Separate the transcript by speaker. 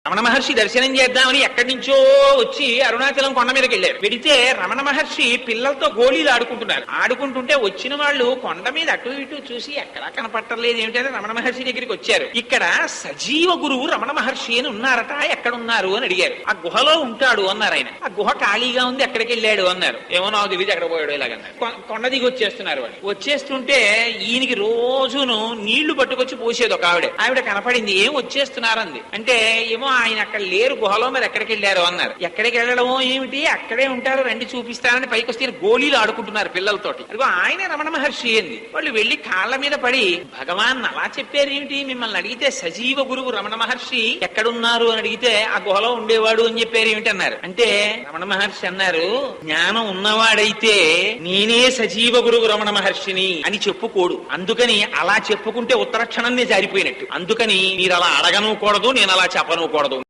Speaker 1: రమణ మహర్షి దర్శనం చేద్దామని ఎక్కడి నుంచో వచ్చి అరుణాచలం కొండ మీదకి వెళ్ళారు. వెడితే రమణ మహర్షి పిల్లలతో గోళీలు ఆడుకుంటున్నారు. ఆడుకుంటుంటే వచ్చిన వాళ్ళు కొండ మీద అటు ఇటు చూసి ఎక్కడా కనపట్టలేదు ఏమిటంటే రమణ మహర్షి దగ్గరికి వచ్చారు. ఇక్కడ సజీవ గురువు రమణ మహర్షి అని ఉన్నారట, ఎక్కడున్నారు అని అడిగారు. ఆ గుహలో ఉంటాడు అన్నారు ఆయన. ఆ గుహ ఖాళీగా ఉంది, ఎక్కడికి వెళ్ళాడు అన్నారు. ఏమో నాకు తెలియదు ఎక్కడ పోయాడు ఇలాగన్నారు. కొండ దిగి వచ్చేస్తున్నారు వాళ్ళు. వచ్చేస్తుంటే ఈయనకి రోజును నీళ్లు పట్టుకొచ్చి పోసేది ఒక ఆవిడ కనపడింది. ఏం వచ్చేస్తున్నారంది అంటే ఏమో ఆయన అక్కడ లేరు గుహలో, మరి ఎక్కడికి వెళ్ళారు అన్నారు. ఎక్కడికి వెళ్ళడమో ఏమిటి, అక్కడే ఉంటారు, రండి చూపిస్తారని పైకి వస్తే గోళీలు ఆడుకుంటున్నారు పిల్లలతోటి. అదిగో ఆయన రమణ మహర్షి ఏంది. వాళ్ళు వెళ్లి కాళ్ళ మీద పడి భగవాన్ అలా చెప్పారు ఏమిటి, మిమ్మల్ని అడిగితే సజీవ గురువు రమణ మహర్షి ఎక్కడున్నారు అని అడిగితే ఆ గుహలో ఉండేవాడు అని చెప్పారు ఏమిటి అన్నారు. అంటే రమణ మహర్షి అన్నారు, జ్ఞానం ఉన్నవాడైతే నేనే సజీవ గురువు రమణ మహర్షిని అని చెప్పుకోడు. అందుకని అలా చెప్పుకుంటే ఉత్తరక్షణాన్ని జారిపోయినట్టు. అందుకని మీరు అలా అడగను కూడదు, నేను అలా చెప్పను కూడదు.